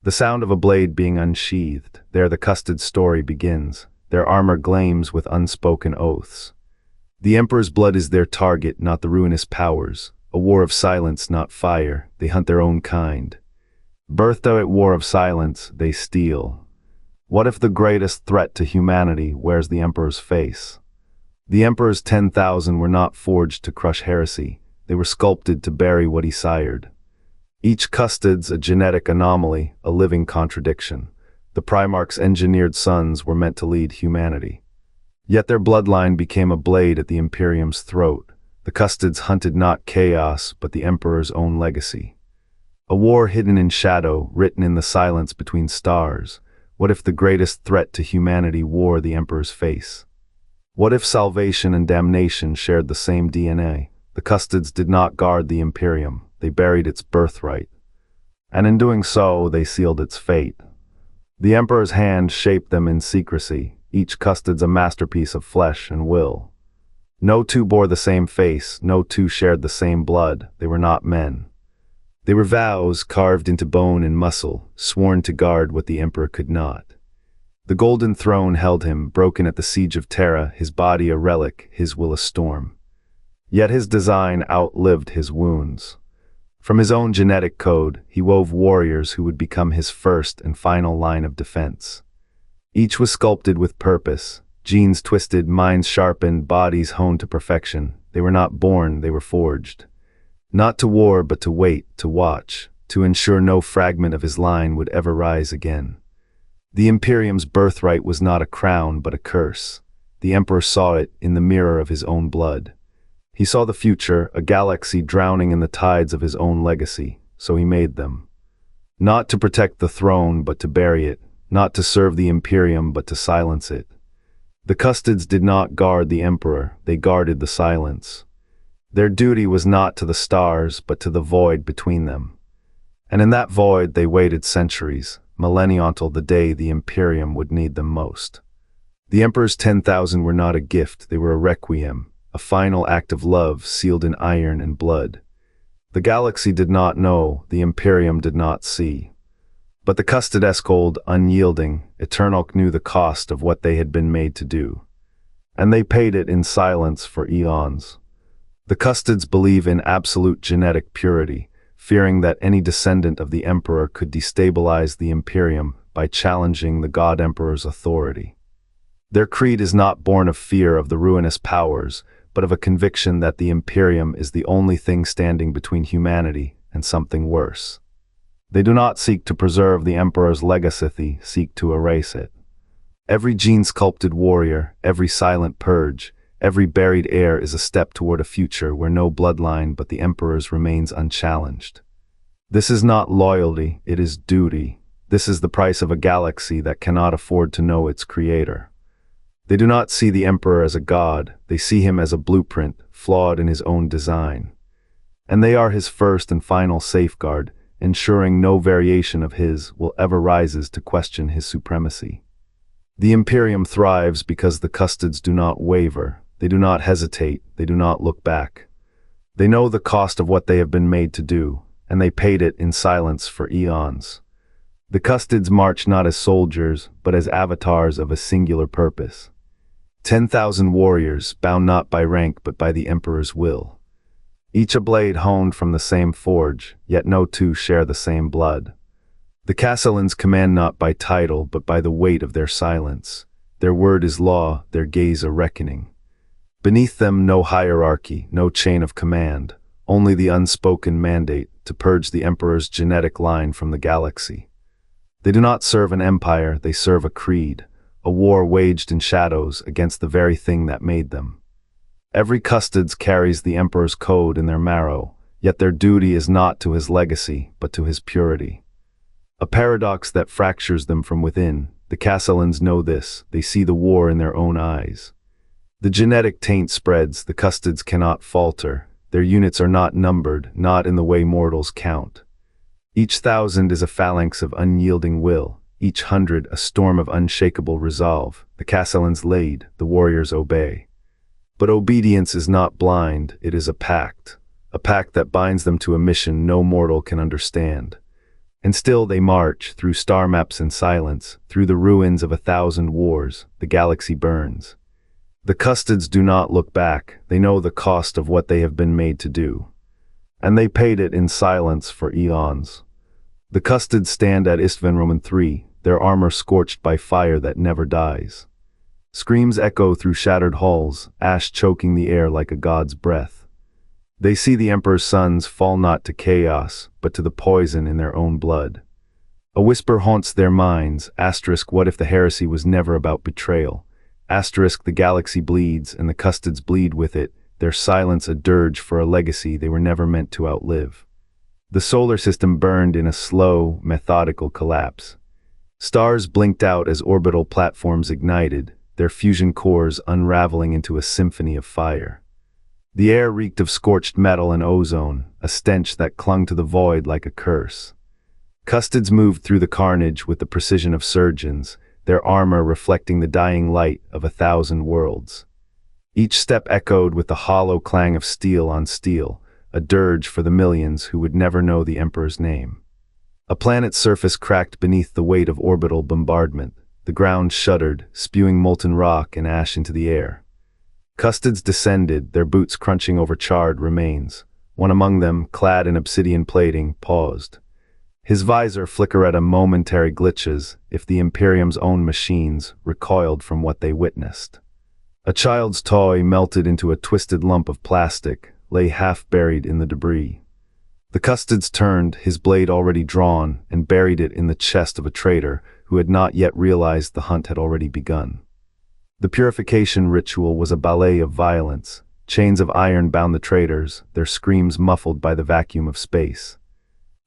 The sound of a blade being unsheathed, there the Custodes' story begins. Their armor gleams with unspoken oaths. The Emperor's blood is their target, not the Ruinous Powers. A war of silence, not fire. They hunt their own kind. Birthed out at war of silence, they steal. What if the greatest threat to humanity wears the Emperor's face? The Emperor's 10,000 were not forged to crush heresy. They were sculpted to bury what he sired. Each Custodes a genetic anomaly, a living contradiction. The Primarch's engineered sons were meant to lead humanity. Yet their bloodline became a blade at the Imperium's throat. The Custodes hunted not chaos, but the Emperor's own legacy. A war hidden in shadow, written in the silence between stars. What if the greatest threat to humanity wore the Emperor's face? What if salvation and damnation shared the same DNA? The Custodes did not guard the Imperium. They buried its birthright. And in doing so, they sealed its fate. The Emperor's hand shaped them in secrecy, each Custodes a masterpiece of flesh and will. No two bore the same face, no two shared the same blood. They were not men. They were vows carved into bone and muscle, sworn to guard what the Emperor could not. The golden throne held him, broken at the siege of Terra, his body a relic, his will a storm. Yet his design outlived his wounds. From his own genetic code, he wove warriors who would become his first and final line of defense. Each was sculpted with purpose, genes twisted, minds sharpened, bodies honed to perfection. They were not born, they were forged. Not to war, but to wait, to watch, to ensure no fragment of his line would ever rise again. The Imperium's birthright was not a crown, but a curse. The Emperor saw it in the mirror of his own blood. He saw the future, a galaxy drowning in the tides of his own legacy, so he made them. Not to protect the throne, but to bury it. Not to serve the Imperium, but to silence it. The Custodes did not guard the Emperor, they guarded the silence. Their duty was not to the stars, but to the void between them. And in that void they waited centuries, millennia until the day the Imperium would need them most. The Emperor's 10,000 were not a gift, they were a requiem. A final act of love sealed in iron and blood. The galaxy did not know, the Imperium did not see. But the Custodes, cold, unyielding, eternal, knew the cost of what they had been made to do. And they paid it in silence for eons. The Custodes believe in absolute genetic purity, fearing that any descendant of the Emperor could destabilize the Imperium by challenging the God Emperor's authority. Their creed is not born of fear of the Ruinous Powers, but of a conviction that the Imperium is the only thing standing between humanity and something worse. They do not seek to preserve the Emperor's legacy, seek to erase it. Every gene-sculpted warrior, every silent purge, every buried heir is a step toward a future where no bloodline but the Emperor's remains unchallenged. This is not loyalty, it is duty. This is the price of a galaxy that cannot afford to know its creator. They do not see the Emperor as a god, they see him as a blueprint, flawed in his own design. And they are his first and final safeguard, ensuring no variation of his will ever rises to question his supremacy. The Imperium thrives because the Custodes do not waver, they do not hesitate, they do not look back. They know the cost of what they have been made to do, and they paid it in silence for eons. The Custodes march not as soldiers, but as avatars of a singular purpose. 10,000 warriors, bound not by rank but by the Emperor's will. Each a blade honed from the same forge, yet no two share the same blood. The Castellans command not by title but by the weight of their silence. Their word is law, their gaze a reckoning. Beneath them no hierarchy, no chain of command, only the unspoken mandate to purge the Emperor's genetic line from the galaxy. They do not serve an empire, they serve a creed. A war waged in shadows against the very thing that made them. Every Custodes carries the Emperor's code in their marrow, yet their duty is not to his legacy, but to his purity. A paradox that fractures them from within. The Castellans know this, they see the war in their own eyes. The genetic taint spreads, the Custodes cannot falter. Their units are not numbered, not in the way mortals count. Each 1,000 is a phalanx of unyielding will. Each 100 a storm of unshakable resolve. The Castellans lead, the warriors obey. But obedience is not blind, it is a pact that binds them to a mission no mortal can understand. And still they march, through star maps and silence, through the ruins of 1,000 wars, the galaxy burns. The Custodes do not look back, they know the cost of what they have been made to do. And they paid it in silence for eons. The Custodes stand at Istvan Roman III, their armor scorched by fire that never dies. Screams echo through shattered halls, ash choking the air like a god's breath. They see the Emperor's sons fall not to chaos, but to the poison in their own blood. A whisper haunts their minds, what if the heresy was never about betrayal? The galaxy bleeds, and the Custodes bleed with it, their silence a dirge for a legacy they were never meant to outlive. The solar system burned in a slow, methodical collapse. Stars blinked out as orbital platforms ignited, their fusion cores unraveling into a symphony of fire. The air reeked of scorched metal and ozone, a stench that clung to the void like a curse. Custodes moved through the carnage with the precision of surgeons, their armor reflecting the dying light of 1,000 worlds. Each step echoed with the hollow clang of steel on steel, a dirge for the millions who would never know the Emperor's name. A planet's surface cracked beneath the weight of orbital bombardment. The ground shuddered, spewing molten rock and ash into the air. Custodes descended, their boots crunching over charred remains. One among them, clad in obsidian plating, paused. His visor flickered at a momentary glitches, if the Imperium's own machines recoiled from what they witnessed. A child's toy melted into a twisted lump of plastic, lay half buried in the debris. The Custodes turned, his blade already drawn, and buried it in the chest of a traitor who had not yet realized the hunt had already begun. The purification ritual was a ballet of violence. Chains of iron bound the traitors, their screams muffled by the vacuum of space.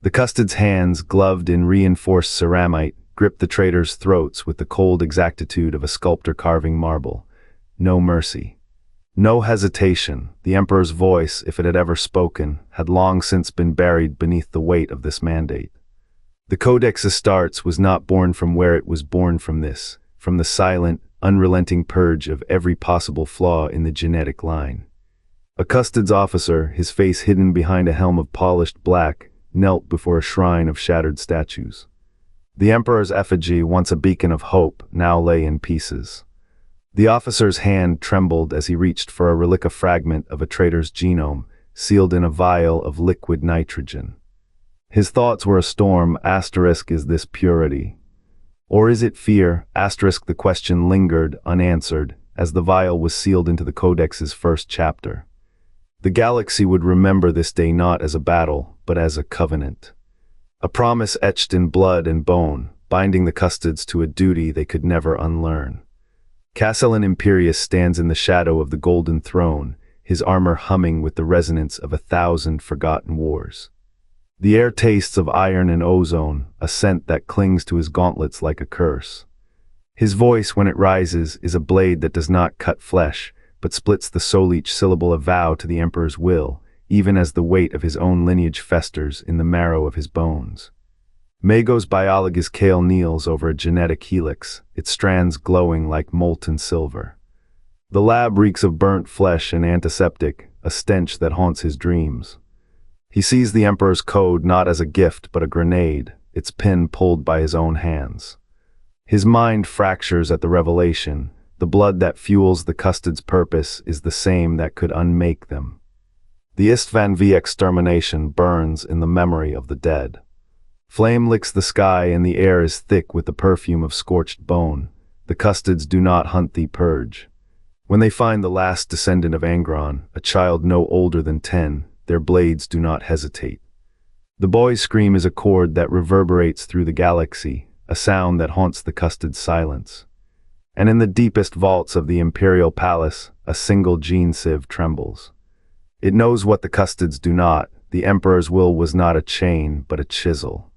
The Custodes' hands, gloved in reinforced ceramite, gripped the traitors' throats with the cold exactitude of a sculptor carving marble. No mercy. No hesitation. The Emperor's voice, if it had ever spoken, had long since been buried beneath the weight of this mandate. The Codex Astartes was not born from where it was born from this, from the silent, unrelenting purge of every possible flaw in the genetic line. A Custodes officer, his face hidden behind a helm of polished black, knelt before a shrine of shattered statues. The Emperor's effigy, once a beacon of hope, now lay in pieces. The officer's hand trembled as he reached for a relic, a fragment of a traitor's genome, sealed in a vial of liquid nitrogen. His thoughts were a storm. Is this purity? Or is it fear? The question lingered, unanswered, as the vial was sealed into the Codex's first chapter. The galaxy would remember this day not as a battle, but as a covenant. A promise etched in blood and bone, binding the Custodes to a duty they could never unlearn. Castellan Imperius stands in the shadow of the golden throne, his armor humming with the resonance of 1,000 forgotten wars. The air tastes of iron and ozone, a scent that clings to his gauntlets like a curse. His voice, when it rises, is a blade that does not cut flesh, but splits the soul. Each syllable a vow to the Emperor's will, even as the weight of his own lineage festers in the marrow of his bones. Magos biologist Kale kneels over a genetic helix, its strands glowing like molten silver. The lab reeks of burnt flesh and antiseptic, a stench that haunts his dreams. He sees the Emperor's code not as a gift but a grenade, its pin pulled by his own hands. His mind fractures at the revelation. The blood that fuels the Custodes' purpose is the same that could unmake them. The Istvan V extermination burns in the memory of the dead. Flame licks the sky and the air is thick with the perfume of scorched bone. The Custodes do not hunt the purge. When they find the last descendant of Angron, a child no older than 10, their blades do not hesitate. The boy's scream is a chord that reverberates through the galaxy, a sound that haunts the Custodes' silence. And in the deepest vaults of the Imperial Palace, a single gene sieve trembles. It knows what the Custodes do not. The Emperor's will was not a chain, but a chisel.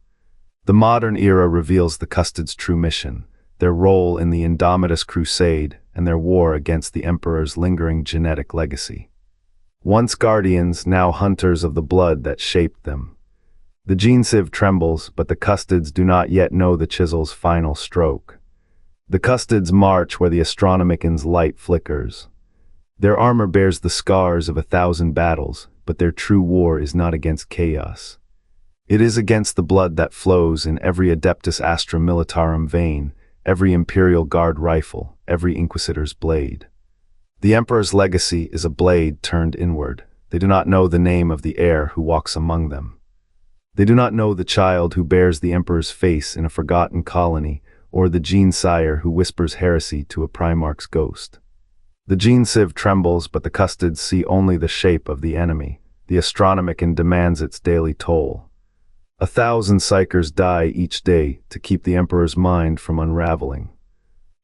The modern era reveals the Custodes' true mission, their role in the Indomitus Crusade, and their war against the Emperor's lingering genetic legacy. Once guardians, now hunters of the blood that shaped them. The gene sieve trembles, but the Custodes do not yet know the chisel's final stroke. The Custodes march where the Astronomican's light flickers. Their armor bears the scars of 1,000 battles, but their true war is not against chaos. It is against the blood that flows in every Adeptus Astra Militarum vein, every Imperial Guard rifle, every Inquisitor's blade. The Emperor's legacy is a blade turned inward. They do not know the name of the heir who walks among them. They do not know the child who bears the Emperor's face in a forgotten colony, or the gene sire who whispers heresy to a Primarch's ghost. The gene sieve trembles, but the Custodes see only the shape of the enemy. The Astronomicon demands its daily toll. 1,000 psychers die each day to keep the Emperor's mind from unraveling.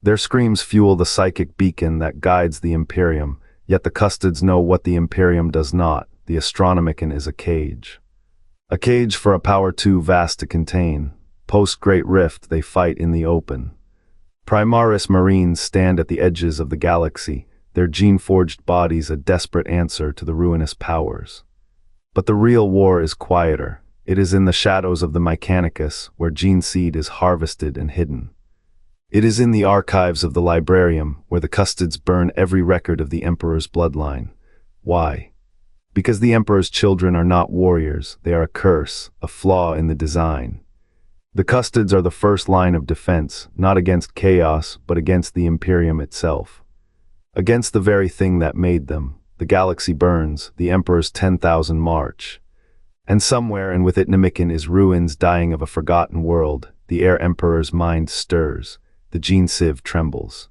Their screams fuel the psychic beacon that guides the Imperium, yet the Custodes know what the Imperium does not. The Astronomicon is a cage. A cage for a power too vast to contain. Post-Great Rift, they fight in the open. Primaris Marines stand at the edges of the galaxy, their gene-forged bodies a desperate answer to the Ruinous Powers. But the real war is quieter. It is in the shadows of the Mechanicus, where gene seed is harvested and hidden. It is in the archives of the Librarium, where the Custodes burn every record of the Emperor's bloodline. Why? Because the Emperor's children are not warriors, they are a curse, a flaw in the design. The Custodes are the first line of defense, not against chaos, but against the Imperium itself. Against the very thing that made them. The galaxy burns, the Emperor's 10,000 march. And somewhere, and with it Nimicon, is ruins dying of a forgotten world. The heir Emperor's mind stirs. The gene sieve trembles.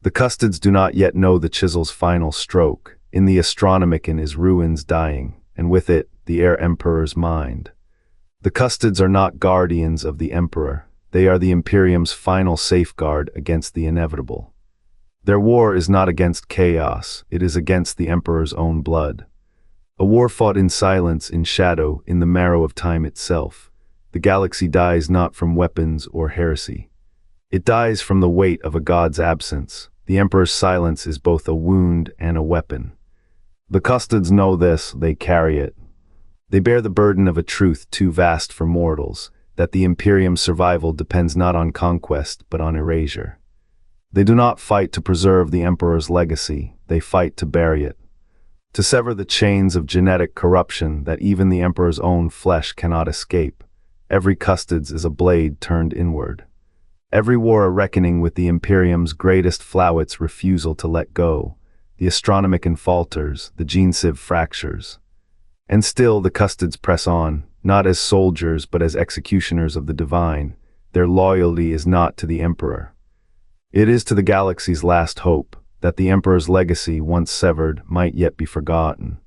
The Custodes do not yet know the chisel's final stroke. In the Astronomicon is ruins dying, and with it, the heir Emperor's mind. The Custodes are not guardians of the Emperor. They are the Imperium's final safeguard against the inevitable. Their war is not against chaos, it is against the Emperor's own blood. A war fought in silence, in shadow, in the marrow of time itself. The galaxy dies not from weapons or heresy. It dies from the weight of a god's absence. The Emperor's silence is both a wound and a weapon. The Custodes know this, they carry it. They bear the burden of a truth too vast for mortals, that the Imperium's survival depends not on conquest but on erasure. They do not fight to preserve the Emperor's legacy, they fight to bury it. To sever the chains of genetic corruption that even the Emperor's own flesh cannot escape. Every Custodes is a blade turned inward. Every war a reckoning with the Imperium's greatest flowet's refusal to let go. The Astronomicon falters, the gene sieve fractures. And still the Custodes press on, not as soldiers but as executioners of the divine. Their loyalty is not to the Emperor. It is to the galaxy's last hope, that the Emperor's legacy, once severed, might yet be forgotten.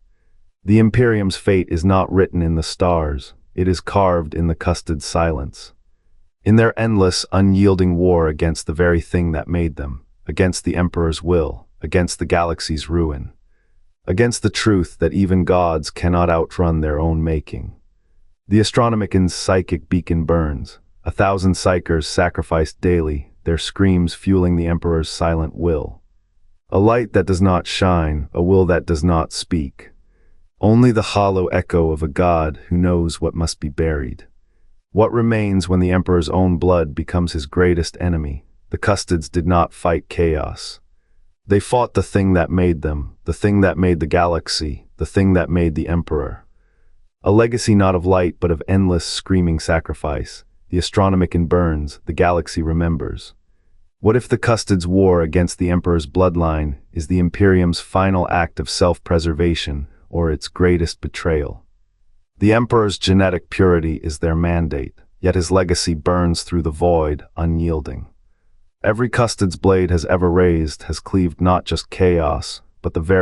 The Imperium's fate is not written in the stars, it is carved in the Custodes' silence. In their endless, unyielding war against the very thing that made them, against the Emperor's will, against the galaxy's ruin, against the truth that even gods cannot outrun their own making. The Astronomicon's psychic beacon burns, 1,000 psychers sacrificed daily, their screams fueling the Emperor's silent will. A light that does not shine, a will that does not speak. Only the hollow echo of a god who knows what must be buried. What remains when the Emperor's own blood becomes his greatest enemy? The Custodes did not fight chaos. They fought the thing that made them, the thing that made the galaxy, the thing that made the Emperor. A legacy not of light but of endless, screaming sacrifice. The Astronomicon burns, the galaxy remembers. What if the Custodes' war against the Emperor's bloodline is the Imperium's final act of self-preservation, or its greatest betrayal? The Emperor's genetic purity is their mandate, yet his legacy burns through the void, unyielding. Every Custodes' blade has ever raised has cleaved not just chaos, but the very